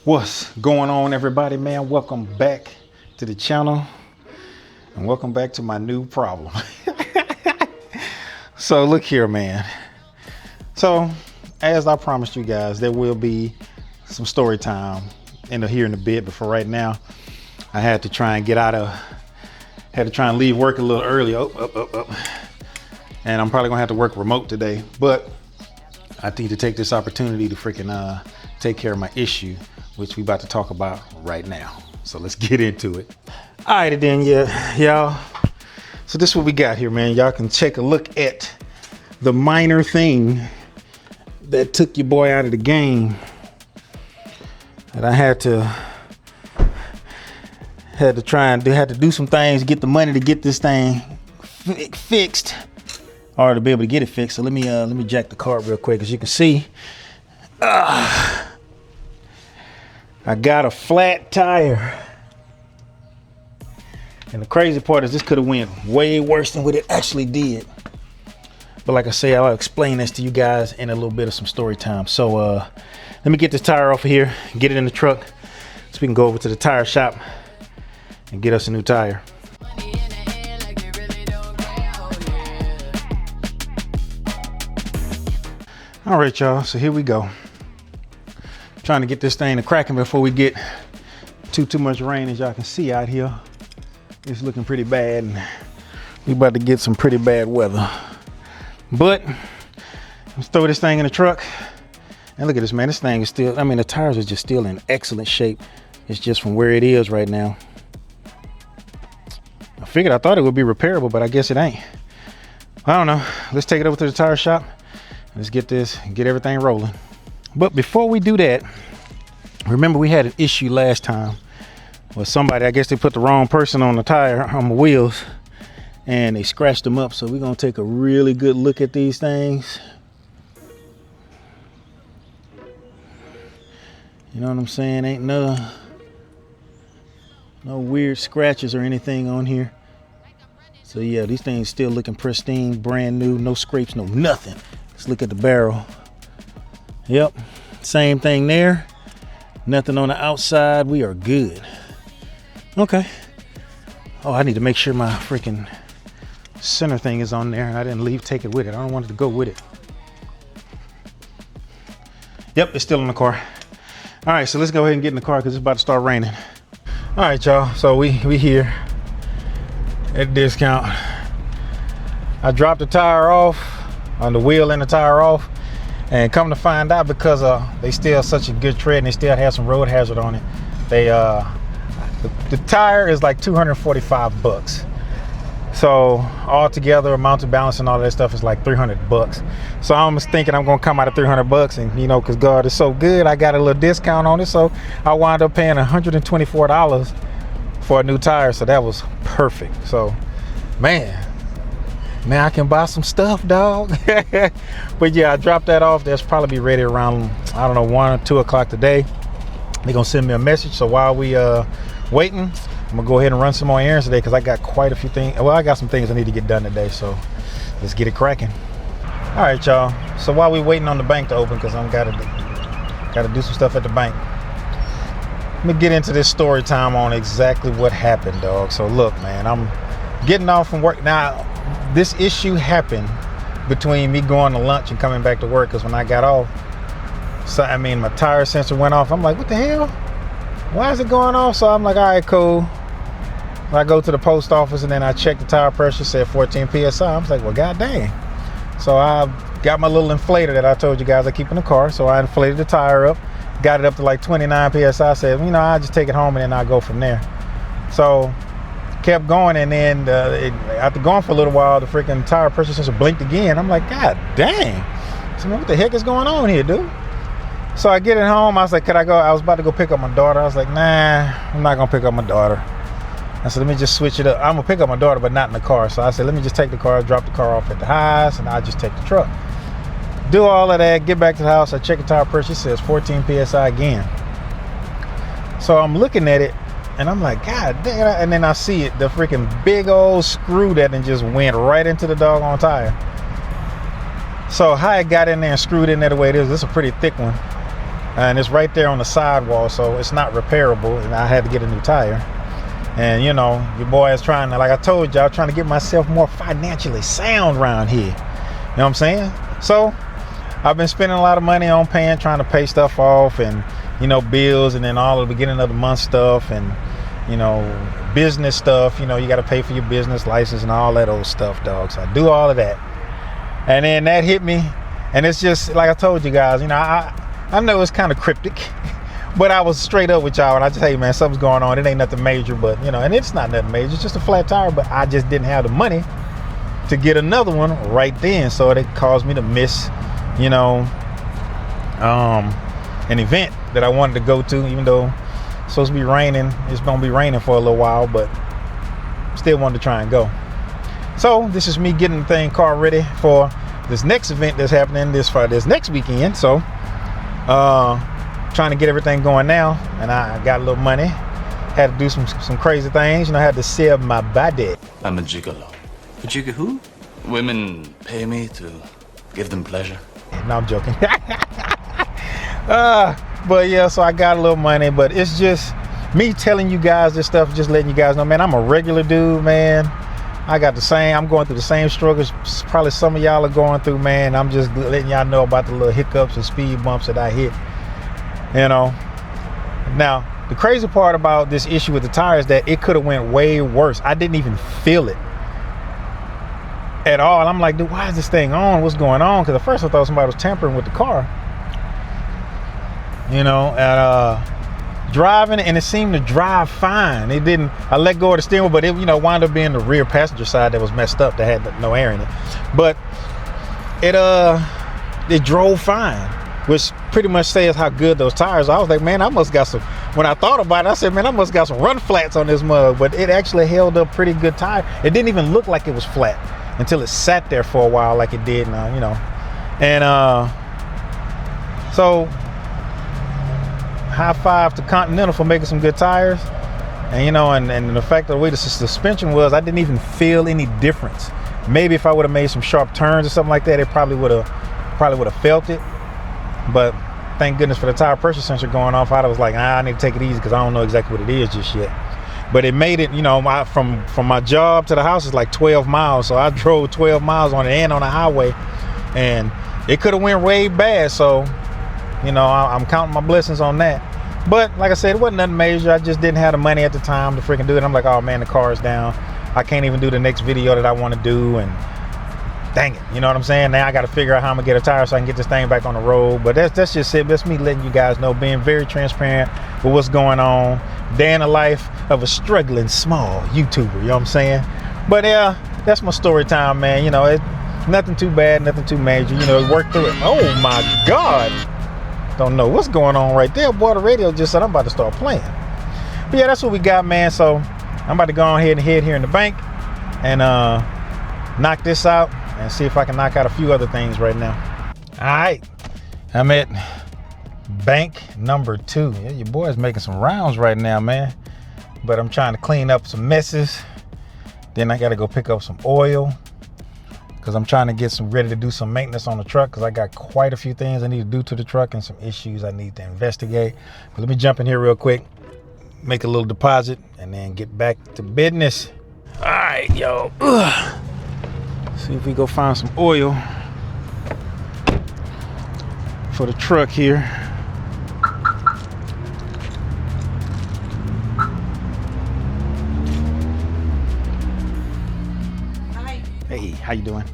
What's going on, everybody, man? Welcome back to the channel and welcome back to my new problem. So look here, man. So as I promised you guys, there will be some story time here in a bit, but for right now I had to try and leave work a little early. And I'm probably gonna have to work remote today, but I need to take this opportunity to freaking take care of my issue, which we about to talk about right now. So let's get into it. All right, then, y'all. So this is what we got here, man. Y'all can take a look at the minor thing that took your boy out of the game. And I had to do some things, get the money to get this thing fixed, or to be able to get it fixed. So let me jack the car real quick. As you can see, I got a flat tire. And the crazy part is this could have went way worse than what it actually did. But like I say, I'll explain this to you guys in a little bit of some story time. So let me get this tire off of here, get it in the truck, so we can go over to the tire shop and get us a new tire. All right, y'all, so here we go. Trying to get this thing to cracking before we get too much rain. As y'all can see out here, it's looking pretty bad, and we about to get some pretty bad weather. But let's throw this thing in the truck, and look at this, man. This thing is still, I mean, the tires are just still in excellent shape. It's just from where it is right now. I thought it would be repairable, but I guess it ain't. I don't know. Let's take it over to the tire shop. Let's get everything rolling. But before we do that, remember we had an issue last time with somebody, I guess they put the wrong person on the tire, on the wheels, and they scratched them up. So we're gonna take a really good look at these things. You know what I'm saying? Ain't no weird scratches or anything on here. So yeah, these things still looking pristine, brand new, no scrapes, no nothing. Let's look at the barrel. Yep, same thing there. Nothing on the outside. We are good. Okay. Oh, I need to make sure my freaking center thing is on there, and I didn't take it with it. I don't want it to go with it. Yep, it's still in the car. All right, so let's go ahead and get in the car because it's about to start raining. All right, y'all. So we here at Discount. I dropped the tire off, on the wheel and the tire off. And come to find out, because they still such a good tread and they still have some road hazard on it, the tire is like 245 bucks. So altogether, mounted balance and all that stuff is like 300 bucks. So I'm just thinking I'm gonna come out of 300 bucks, and you know, cause God is so good, I got a little discount on it. So I wound up paying $124 for a new tire. So that was perfect. So man, I can buy some stuff, dog. But yeah, I dropped that off. That's probably be ready around, I don't know, 1 or 2 o'clock today. They're gonna send me a message. So while we waiting, I'm gonna go ahead and run some more errands today, because I got quite a few things. Well, I got some things I need to get done today, so let's get it cracking. All right, y'all, so while we waiting on the bank to open, because I'm gotta do some stuff at the bank, let me get into this story time on exactly what happened, dog. So look, man, I'm getting off from work now. This issue happened between me going to lunch and coming back to work, because when I got off, so I mean, my tire sensor went off. I'm like, what the hell? Why is it going off? So I'm like, all right, cool. I go to the post office, and then I check the tire pressure, said 14 PSI. I was like, well, god dang. So I got my little inflator that I told you guys I keep in the car. So I inflated the tire up, got it up to like 29 PSI. I said, you know, I'll just take it home and then I'll go from there. So kept going, and then after going for a little while, the freaking tire pressure sensor blinked again. I'm like, god dang. So what the heck is going on here, dude? So I get it home. I was like, could I go? I was about to go pick up my daughter. I was like, nah, I'm not gonna pick up my daughter. I said, let me just switch it up. I'm gonna pick up my daughter, but not in the car. So I said, let me just take the car, drop the car off at the house, and I'll just take the truck. Do all of that, get back to the house. I check the tire pressure. It says 14 PSI again. So I'm looking at it, and I'm like, god damn. And then I see it, the freaking big old screw that and just went right into the doggone tire. So how it got in there and screwed in there the way it is, this is a pretty thick one. and it's right there on the sidewall, so it's not repairable, and I had to get a new tire. And you know, your boy is trying to, like I told y'all, trying to get myself more financially sound around here. You know what I'm saying? So I've been spending a lot of money on trying to pay stuff off, and you know, bills, and then all of the beginning of the month stuff, and you know, business stuff. You know, you got to pay for your business license and all that old stuff, dog. So I do all of that, and then that hit me, and it's just like I told you guys. You know, I know it's kind of cryptic, but I was straight up with y'all, and I just, hey man, something's going on. It ain't nothing major, but you know, and it's not nothing major. It's just a flat tire, but I just didn't have the money to get another one right then, so it caused me to miss, you know, an event that I wanted to go to, even though it's supposed to be raining. It's gonna be raining for a little while, but still wanted to try and go. So this is me getting the car ready for this next event that's happening this next weekend. So trying to get everything going now, and I got a little money. Had to do some crazy things. You know, I had to sell my body. I'm a gigolo. A gigolo who? Women pay me to give them pleasure. No, I'm joking. But yeah, so I got a little money, but it's just me telling you guys this stuff, just letting you guys know, man, I'm a regular dude, man. I'm going through the same struggles probably some of y'all are going through, man. I'm just letting y'all know about the little hiccups and speed bumps that I hit, you know. Now, the crazy part about this issue with the tire is that it could have went way worse. I didn't even feel it at all. I'm like, dude, why is this thing on? What's going on? Because at first I thought somebody was tampering with the car, you know, and driving, and it seemed to drive fine. It didn't. I let go of the steering wheel, but it, you know, wound up being the rear passenger side that was messed up, that had no air in it. But it drove fine, which pretty much says how good those tires are. I was like, man, I must got some. When I thought about it, I said, man, I must got some run flats on this mug. But it actually held up pretty good tire. It didn't even look like it was flat until it sat there for a while, like it did now, you know. And so high five to Continental for making some good tires. And you know, and the fact of the way the suspension was, I didn't even feel any difference. Maybe if I would have made some sharp turns or something like that, it probably would have felt it. But thank goodness for the tire pressure sensor going off. I was like, I need to take it easy because I don't know exactly what it is just yet. But it made it, you know, from my job to the house is like 12 miles. So I drove 12 miles on it and on the highway, and it could have went way bad. So, you know, I'm counting my blessings on that. But like I said, it wasn't nothing major. I just didn't have the money at the time to freaking do it. I'm like, oh man, the car's down. I can't even do the next video that I want to do, and dang it, you know what I'm saying? Now I got to figure out how I'm gonna get a tire so I can get this thing back on the road. But that's just it. That's me letting you guys know, being very transparent with what's going on. Day in the life of a struggling small YouTuber, you know what I'm saying? But yeah, that's my story time, man. You know, it's nothing too bad, nothing too major. You know, work through it. Oh my God. Don't know what's going on right there. Boy, the radio just said I'm about to start playing. But yeah, that's what we got, man. So I'm about to go ahead and head here in the bank and knock this out and see if I can knock out a few other things right now. All right, I'm at bank number 2. Yeah, your boy's making some rounds right now, man. But I'm trying to clean up some messes. Then I got to go pick up some oil because I'm trying to get ready to do some maintenance on the truck, because I got quite a few things I need to do to the truck and some issues I need to investigate. But let me jump in here real quick, make a little deposit, and then get back to business. All right, yo. See if we go find some oil for the truck here. Hi. Hey, how you doing?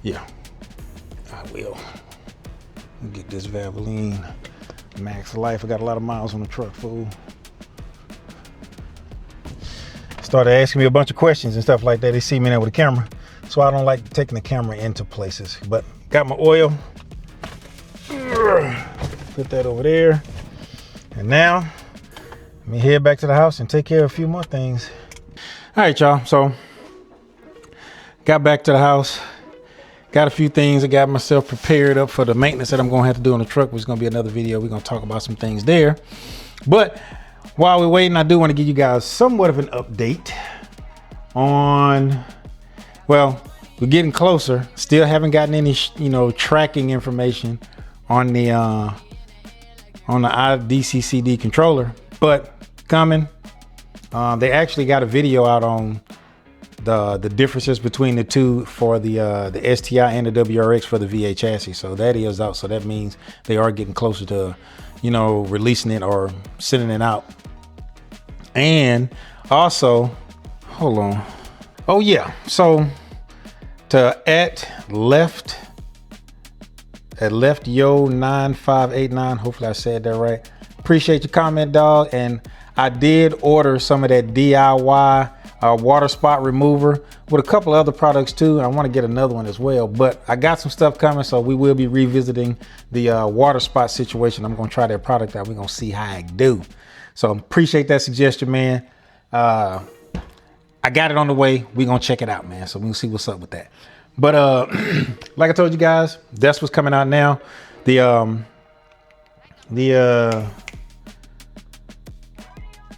Yeah, I will. Get this Valvoline Max Life. I got a lot of miles on the truck, fool. Started asking me a bunch of questions and stuff like that. They see me there with a camera, so I don't like taking the camera into places. But got my oil. Put that over there. And now, let me head back to the house and take care of a few more things. All right, y'all. So, got back to the house. Got a few things. I got myself prepared up for the maintenance that I'm going to have to do on the truck, which is going to be another video. We're going to talk about some things there. But while we're waiting, I do want to give you guys somewhat of an update on Well, we're getting closer. Still haven't gotten any, tracking information on the iDCCD controller, but coming. They actually got a video out on the differences between the two for the STI and the WRX for the V8 chassis. So that is out. So that means they are getting closer to, releasing it or sending it out. And also, hold on. Oh yeah. So to at left yo 9589. Hopefully I said that right. Appreciate your comment, dog. And I did order some of that DIY water spot remover with a couple other products too. I want to get another one as well, but I got some stuff coming, so we will be revisiting the water spot situation. I'm going to try that product out. We're going to see how it do. So appreciate that suggestion, man. I got it on the way. We're going to check it out, man. So we'll see what's up with that. But like I told you guys, that's what's coming out now. The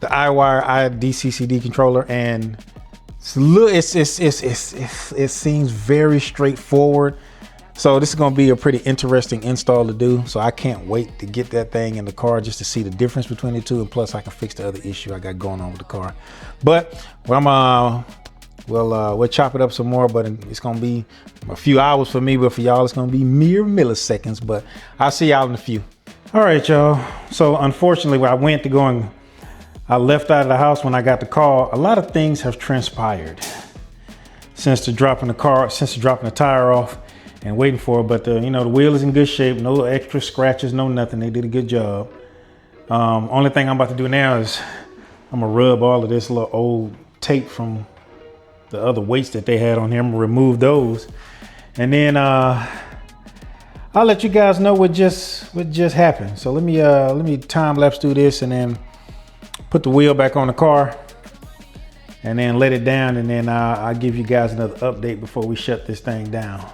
iWire iDCCD controller, and it seems very straightforward. So this is going to be a pretty interesting install to do. So I can't wait to get that thing in the car just to see the difference between the two, and plus I can fix the other issue I got going on with the car. But we'll chop it up some more, but it's going to be a few hours for me, but for y'all it's going to be mere milliseconds. But I'll see y'all in a few. All right, y'all. So unfortunately, when I went to go and I left out of the house when I got the call, a lot of things have transpired since dropping the tire off and waiting for it. But the wheel is in good shape, no extra scratches, no nothing. They did a good job. Only thing I'm about to do now is I'm gonna rub all of this little old tape from the other weights that they had on here. I'm gonna remove those, and then I'll let you guys know what just happened. So let me time lapse through this, and then put the wheel back on the car, and then let it down, and then I'll give you guys another update before we shut this thing down.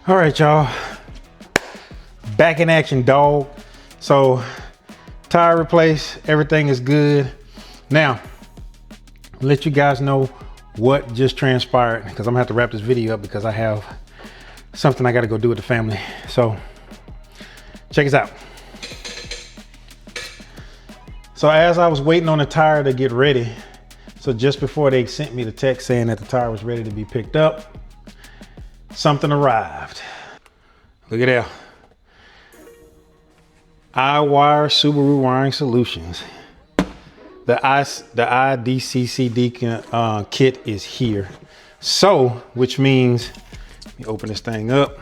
All right, y'all, back in action, dog. So tire replaced, everything is good. Now, let you guys know what just transpired, because I'm gonna have to wrap this video up because I have something I gotta go do with the family. So check this out. So as I was waiting on the tire to get ready, so just before they sent me the text saying that the tire was ready to be picked up, something arrived. Look at that. iWire Subaru wiring solutions. The iDCCD kit is here. So, which means, let me open this thing up.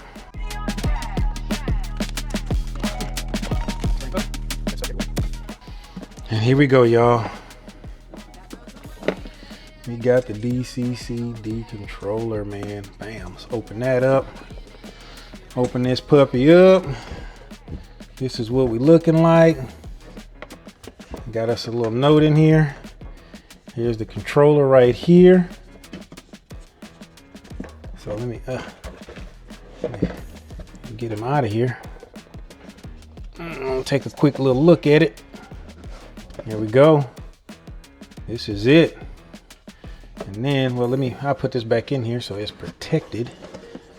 And here we go, y'all. We got the DCCD controller, man. Bam, let's open that up. Open this puppy up. This is what we looking like. Got us a little note in here. Here's the controller right here. So let me get him out of here. I'll take a quick little look at it. Here we go. This is it. And then, well, I'll put this back in here so it's protected.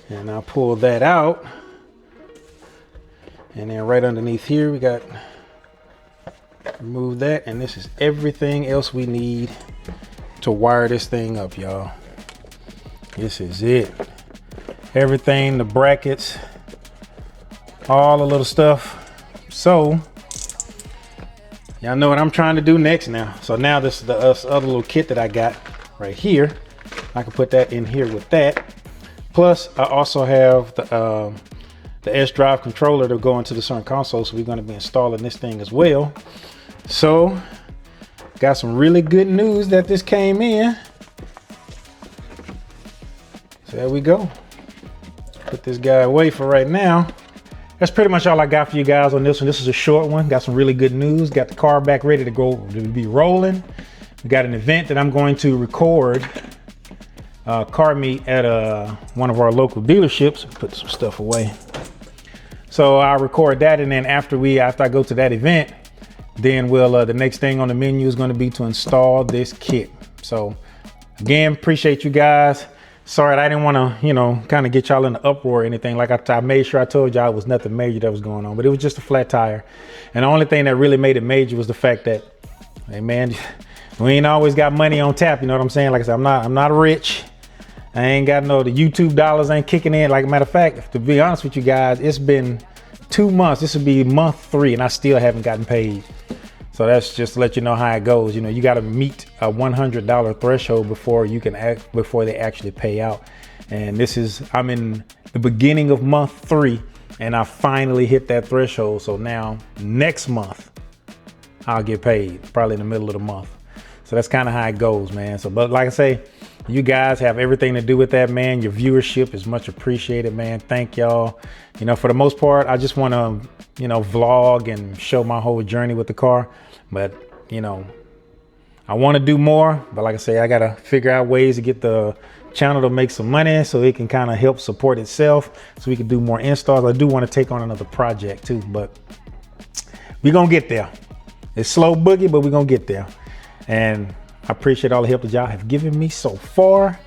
And I'll pull that out. And then right underneath here, we got, remove that. And this is everything else we need to wire this thing up, y'all. This is it. Everything, the brackets, all the little stuff. So, y'all know what I'm trying to do next now. So now this is the other little kit that I got right here. I can put that in here with that. Plus, I also have the S-Drive controller to go into the center console, so we're going to be installing this thing as well. So, got some really good news that this came in. So there we go. Put this guy away for right now. That's pretty much all I got for you guys on this one. This is a short one. Got some really good news. Got the car back ready to go, to be rolling. We got an event that I'm going to record car meet at one of our local dealerships. Put some stuff away. So I'll record that, and then after I go to that event, then we'll the next thing on the menu is going to be to install this kit. So again, appreciate you guys. Sorry, I didn't want to, you know, kind of get y'all in the uproar or anything. Like I made sure I told y'all it was nothing major that was going on, but it was just a flat tire. And the only thing that really made it major was the fact that, hey man, we ain't always got money on tap. You know what I'm saying? Like I said, I'm not rich. I ain't got the YouTube dollars ain't kicking in. Like a matter of fact, to be honest with you guys, it's been 2 months. This will be month 3 and I still haven't gotten paid. So that's just to let you know how it goes. You know, you got to meet a $100 threshold before they actually pay out. And I'm in the beginning of month 3 and I finally hit that threshold. So now next month I'll get paid, probably in the middle of the month. So that's kind of how it goes, man. So, but like I say, you guys have everything to do with that, man. Your viewership is much appreciated, man. Thank y'all. You know, for the most part, I just want to, you know, vlog and show my whole journey with the car. But, you know, I want to do more. But like I say, I got to figure out ways to get the channel to make some money so it can kind of help support itself, so we can do more installs. I do want to take on another project too, but we're going to get there. It's slow boogie, but we're going to get there. And I appreciate all the help that y'all have given me so far.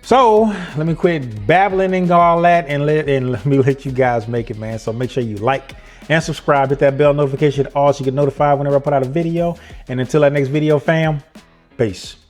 So let me quit babbling and all that and let me let you guys make it, man. So make sure you like and subscribe, hit that bell notification all so you get notified whenever I put out a video. And until that next video, fam, peace.